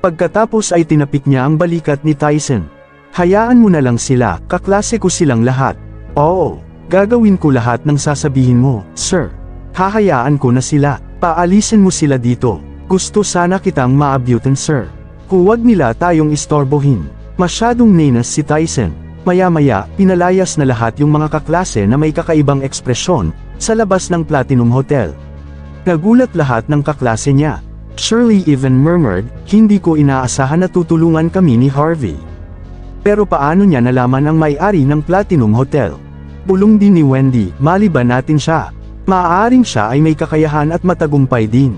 Pagkatapos ay tinapik niya ang balikat ni Tyson. "Hayaan mo na lang sila, kaklase ko silang lahat." "Oo, gagawin ko lahat ng sasabihin mo, sir. Hahayaan ko na sila. Paalisin mo sila dito. Gusto sana kitang maabutan, sir. Huwag nila tayong istorbohin." Masyadong nenas si Tyson. Maya-maya, pinalayas na lahat yung mga kaklase na may kakaibang ekspresyon, sa labas ng Platinum Hotel. Nagulat lahat ng kaklase niya. Shirley even murmured, "Hindi ko inaasahan na tutulungan kami ni Harvey." Pero paano niya nalaman ang may-ari ng Platinum Hotel? Bulong din ni Wendy, "Maliban natin siya. Maaaring siya ay may kakayahan at matagumpay din."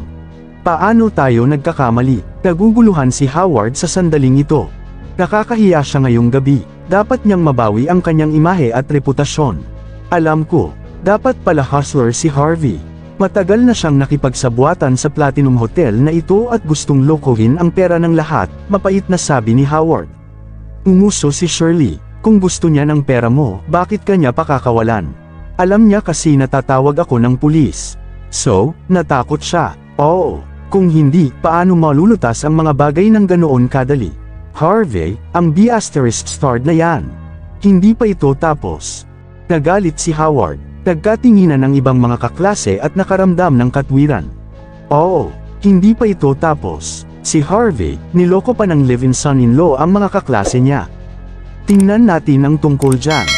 Paano tayo nagkakamali? Naguguluhan si Howard sa sandaling ito. Nakakahiya siya ngayong gabi. Dapat niyang mabawi ang kanyang imahe at reputasyon. Alam ko, dapat pala hustler si Harvey. Matagal na siyang nakipagsabuatan sa Platinum Hotel na ito at gustong lokohin ang pera ng lahat, mapait na sabi ni Howard. Umuso si Shirley, "Kung gusto niya ng pera mo, bakit kanya pakakawalan? Alam niya kasi natatawag ako ng pulis." So, natakot siya. Oo, kung hindi, paano malulutas ang mga bagay ng ganoon kadali? Harvey, ang ****starred na yan. Hindi pa ito tapos. Nagalit si Howard. Nagkatinginan ang ibang mga kaklase at nakaramdam ng katwiran. Oo, hindi pa ito tapos. Si Harvey, niloko pa ng live-in son-in-law ang mga kaklase niya. Tingnan natin ang tungkol dyan.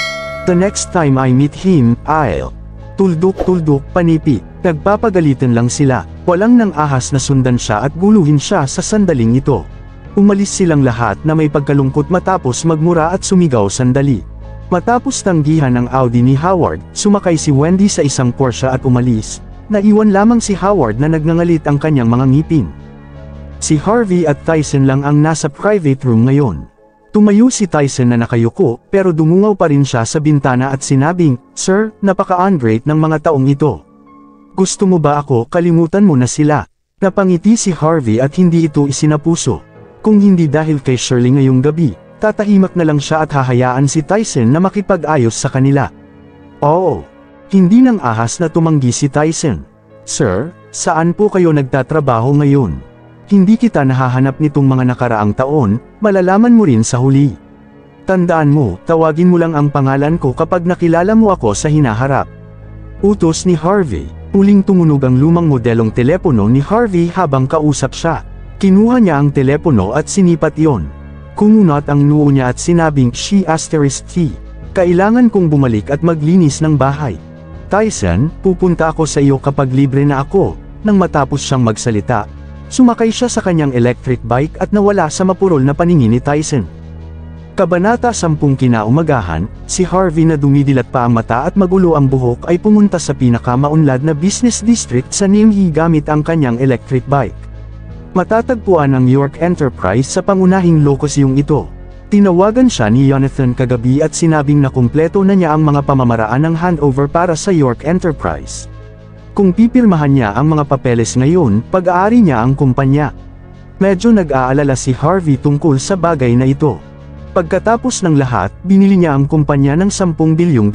The next time I meet him, I'll... Tuldok-tuldok, panipit. Nagpapagalitan lang sila. Walang nang ahas na sundan siya at guluhin siya sa sandaling ito. Umalis silang lahat na may pagkalungkot matapos magmura at sumigaw sandali. Matapos tanggihan ang Audi ni Howard, sumakay si Wendy sa isang Porsche at umalis. Naiwan lamang si Howard na nagngangalit ang kanyang mga ngipin. Si Harvey at Tyson lang ang nasa private room ngayon. Tumayo si Tyson na nakayuko, pero dumungaw pa rin siya sa bintana at sinabing, "Sir, napaka-ungrate ng mga taong ito. Gusto mo ba ako? Kalimutan mo na sila." Napangiti si Harvey at hindi ito isinapuso. Kung hindi dahil kay Shirley ngayong gabi, tatahimak na lang siya at hahayaan si Tyson na makipag-ayos sa kanila. Oo. Hindi nang ahas na tumanggi si Tyson. "Sir, saan po kayo nagtatrabaho ngayon? Hindi kita nahahanap nitong mga nakaraang taon, malalaman mo rin sa huli. Tandaan mo, tawagin mo lang ang pangalan ko kapag nakilala mo ako sa hinaharap." Utos ni Harvey. Muling tumunog ang lumang modelong telepono ni Harvey habang kausap siya. Kinuha niya ang telepono at sinipat iyon. Kumunot ang noo niya at sinabing, "She asterisk T. Kailangan kong bumalik at maglinis ng bahay. Tyson, pupunta ako sa iyo kapag libre na ako." Nang matapos siyang magsalita, sumakay siya sa kanyang electric bike at nawala sa mapurol na paningin ni Tyson. Kabanata 10 kinaumagahan, si Harvey na dumidilat pa ang mata at magulo ang buhok ay pumunta sa pinakamaunlad na business district sa Nimhi gamit ang kanyang electric bike. Matatagpuan ang York Enterprise sa pangunahing lokasyong ito. Tinawagan siya ni Jonathan kagabi at sinabing na kumpleto na niya ang mga pamamaraan ng handover para sa York Enterprise. Kung pipirmahan niya ang mga papeles ngayon, pag-aari niya ang kumpanya. Medyo nag-aalala si Harvey tungkol sa bagay na ito. Pagkatapos ng lahat, binili niya ang kumpanya ng $10 bilyong.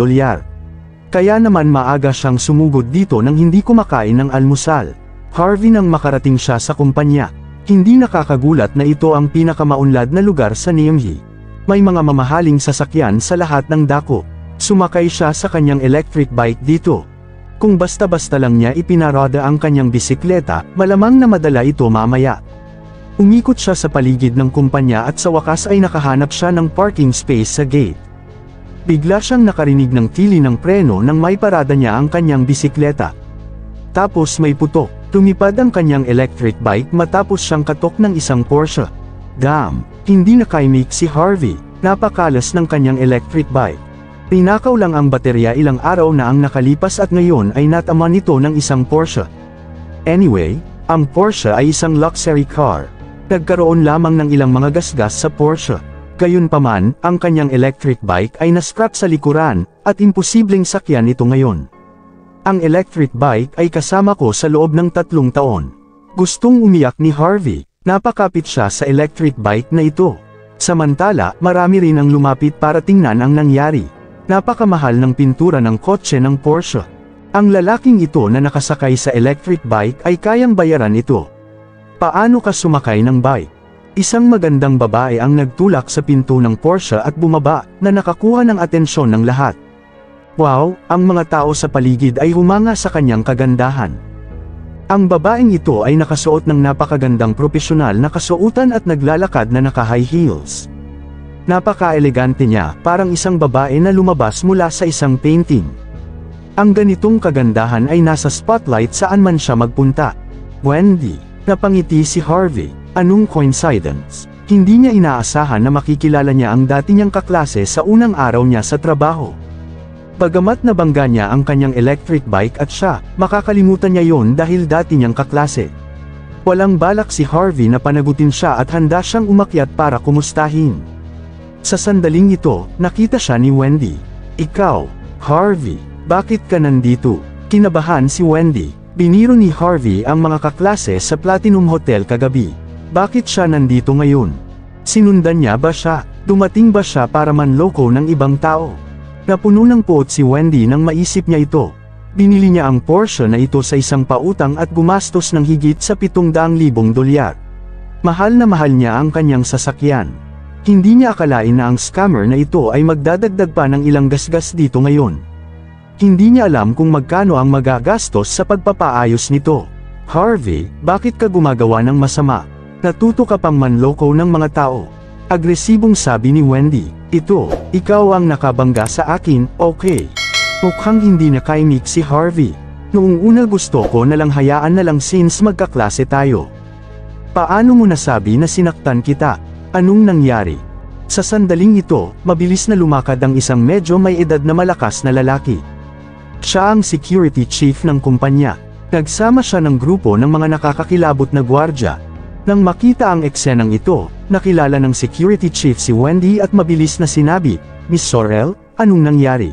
Kaya naman maaga siyang sumugod dito nang hindi kumakain ng almusal. Harvey nang makarating siya sa kumpanya. Hindi nakakagulat na ito ang pinakamaunlad na lugar sa Nimhi. May mga mamahaling sasakyan sa lahat ng dako. Sumakay siya sa kanyang electric bike dito. Kung basta-basta lang niya ipinarada ang kanyang bisikleta, malamang na madala ito mamaya. Umikot siya sa paligid ng kumpanya at sa wakas ay nakahanap siya ng parking space sa gate. Bigla siyang nakarinig ng tili ng preno nang may parada niya ang kanyang bisikleta. Tapos may putok. Tumipad ang kanyang electric bike matapos siyang katok ng isang Porsche. Damn! Hindi nakaimik si Harvey. Napakalas ng kanyang electric bike. Pinakaw lang ang baterya ilang araw na ang nakalipas at ngayon ay natama nito ng isang Porsche. Anyway, ang Porsche ay isang luxury car. Nagkaroon lamang ng ilang mga gasgas sa Porsche. Gayunpaman, ang kanyang electric bike ay nascrap sa likuran, at imposibleng sakyan ito ngayon. Ang electric bike ay kasama ko sa loob ng 3 taon. Gustong umiyak ni Harvey. Napakapit siya sa electric bike na ito. Samantala, marami rin ang lumapit para tingnan ang nangyari. Napakamahal ng pintura ng kotse ng Porsche. Ang lalaking ito na nakasakay sa electric bike ay kayang bayaran ito. Paano ka sumakay ng bike? Isang magandang babae ang nagtulak sa pinto ng Porsche at bumaba, na nakakuha ng atensyon ng lahat. Wow, ang mga tao sa paligid ay humanga sa kanyang kagandahan. Ang babaeng ito ay nakasuot ng napakagandang propesyonal na kasuotan at naglalakad na naka-high heels. Napaka-elegante niya, parang isang babae na lumabas mula sa isang painting. Ang ganitong kagandahan ay nasa spotlight saan man siya magpunta. Wendy. Napangiti si Harvey. Anong coincidence? Hindi niya inaasahan na makikilala niya ang dati niyang kaklase sa unang araw niya sa trabaho. Bagamat nabangga niya ang kanyang electric bike at siya, makakalimutan niya yon dahil dati niyang kaklase. Walang balak si Harvey na panagutin siya at handa siyang umakyat para kumustahin. Sa sandaling ito, nakita siya ni Wendy. "Ikaw, Harvey, bakit ka nandito?" Kinabahan si Wendy. Biniro ni Harvey ang mga kaklase sa Platinum Hotel kagabi. Bakit siya nandito ngayon? Sinundan niya ba siya? Dumating ba siya para manloko ng ibang tao? Napuno ng puot si Wendy nang maisip niya ito. Binili niya ang Porsche na ito sa isang pautang at gumastos ng higit sa $700,000. Mahal na mahal niya ang kanyang sasakyan. Hindi niya akalain na ang scammer na ito ay magdadagdag pa ng ilang gasgas dito ngayon. Hindi niya alam kung magkano ang magagastos sa pagpapaayos nito. Harvey, bakit ka gumagawa ng masama? Natuto ka pang manloko ng mga tao. Agresibong sabi ni Wendy. Ikaw ang nakabangga sa akin, okay. Mukhang hindi nakaimik si Harvey. Noong una gusto ko na lang hayaan na lang since magkaklase tayo. Paano mo nasabi na sinaktan kita? Anong nangyari? Sa sandaling ito, mabilis na lumakad ang isang medyo may edad na malakas na lalaki. Siya ang security chief ng kumpanya. Nagsama siya ng grupo ng mga nakakakilabot na gwardya. Nang makita ang eksenang ito, nakilala ng security chief si Wendy at mabilis na sinabi, "Miss Sorrel, anong nangyari?"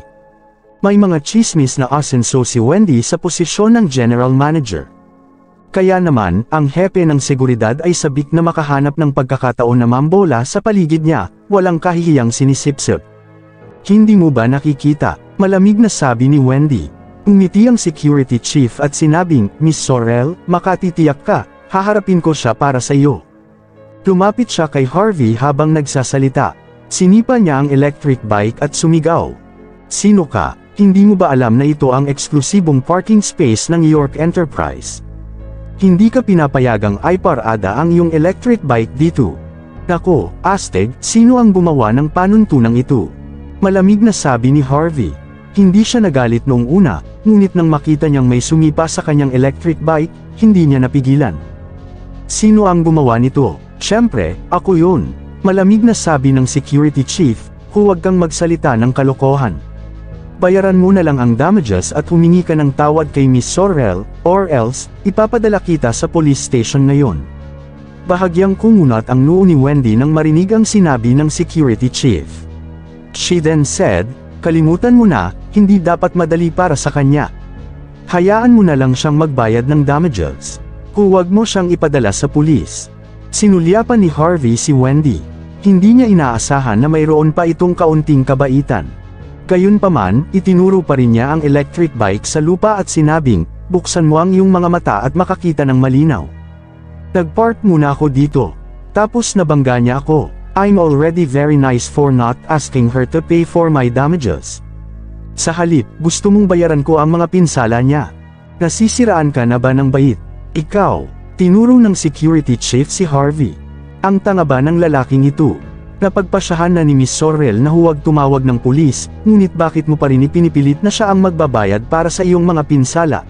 May mga chismis na asenso si Wendy sa posisyon ng general manager. Kaya naman, ang hepe ng seguridad ay sabik na makahanap ng pagkakataon na mambola sa paligid niya, walang kahihiyang sinisipsip. Hindi mo ba nakikita? Malamig na sabi ni Wendy. Umiti ang security chief at sinabing, "Miss Sorrel, makatitiyak ka, haharapin ko siya para sa iyo." Lumapit siya kay Harvey habang nagsasalita. Sinipa niya ang electric bike at sumigaw. "Sino ka? Hindi mo ba alam na ito ang eksklusibong parking space ng York Enterprise? Hindi ka pinapayagang iparada ang iyong electric bike dito." "Nako, astig, sino ang gumawa ng panuntunang ito?" Malamig na sabi ni Harvey. Hindi siya nagalit noong una, ngunit nang makita niyang may sumipa sa kanyang electric bike, hindi niya napigilan. "Sino ang gumawa nito?" "Siyempre, ako yun." Malamig na sabi ng security chief, "Huwag kang magsalita ng kalokohan. Bayaran mo na lang ang damages at humingi ka ng tawad kay Miss Sorrel, or else, ipapadala kita sa police station ngayon." Bahagyang kumunat ang noo ni Wendy nang marinig ang sinabi ng security chief. She then said, "Kalimutan mo na, hindi dapat madali para sa kanya. Hayaan mo na lang siyang magbayad ng damages. Huwag mo siyang ipadala sa pulis." Sinulyapan ni Harvey si Wendy. Hindi niya inaasahan na mayroon pa itong kaunting kabaitan. Gayunpaman, itinuro pa rin niya ang electric bike sa lupa at sinabing, "Buksan mo ang iyong mga mata at makakita ng malinaw." "Nagpark muna ako dito." Tapos nabangga niya ako. "I'm already very nice for not asking her to pay for my damages." Sa halip, gusto mong bayaran ko ang mga pinsala niya. Nasisiraan ka na ba ng bait? Ikaw, tinuro ng security chief si Harvey. Ang tanga ba ng lalaking ito? Napagpasyahan na ni Miss Sorrel na huwag tumawag ng pulis, ngunit bakit mo pa rin ipinipilit na siya ang magbabayad para sa iyong mga pinsala?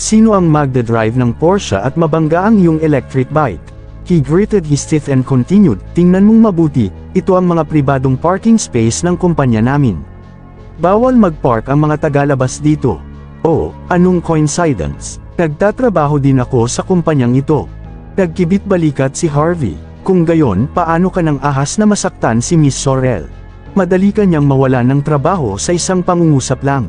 Sino ang magdadrive ng Porsche at mabangga ang iyong electric bike? He gritted his teeth and continued, "Tingnan mong mabuti, ito ang mga pribadong parking space ng kumpanya namin. Bawal mag-park ang mga tagalabas dito." "Oh, anong coincidence? Nagtatrabaho din ako sa kumpanyang ito." Nagkibit balikat si Harvey. "Kung gayon, paano ka nang ahas na masaktan si Miss Sorrel? Madali ka niyang mawala ng trabaho sa isang pangungusap lang."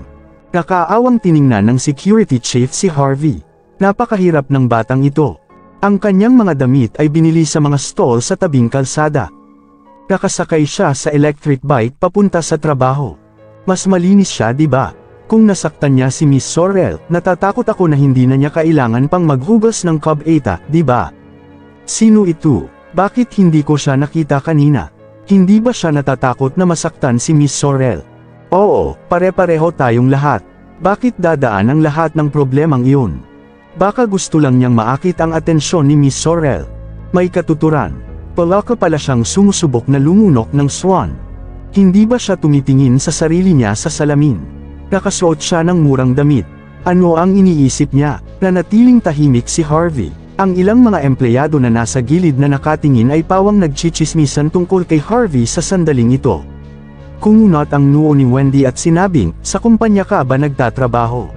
Nakaawang tiningnan ng security chief si Harvey. Napakahirap ng batang ito. Ang kanyang mga damit ay binili sa mga stall sa tabing kalsada. Nakasakay siya sa electric bike papunta sa trabaho. Mas malinis siya, di ba? Kung nasaktan niya si Miss Sorrel, natatakot ako na hindi na niya kailangan pang maghugas ng Cub 8, di ba? Sino ito? Bakit hindi ko siya nakita kanina? Hindi ba siya natatakot na masaktan si Miss Sorrel? Oo, pare-pareho tayong lahat. Bakit dadaan ang lahat ng problemang iyon? Baka gusto lang niyang maakit ang atensyon ni Miss Sorrel. May katuturan. Palaka pala siyang sumusubok na lumunok ng swan. Hindi ba siya tumitingin sa sarili niya sa salamin? Nakasuot siya ng murang damit. Ano ang iniisip niya? Nanatiling tahimik si Harvey. Ang ilang mga empleyado na nasa gilid na nakatingin ay pawang nagchichismisan tungkol kay Harvey sa sandaling ito. Kumunat ang noo ni Wendy at sinabing, "Sa kumpanya ka ba nagtatrabaho?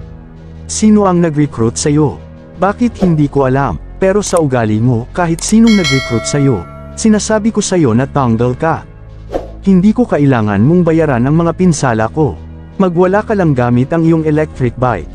Sino ang nag-recruit sa'yo?" "Bakit hindi ko alam, pero sa ugali mo, kahit sinong nag-recruit sa'yo, sinasabi ko sa'yo na tanggal ka. Hindi ko kailangan mong bayaran ang mga pinsala ko. Magwala ka lang gamit ang iyong electric bike."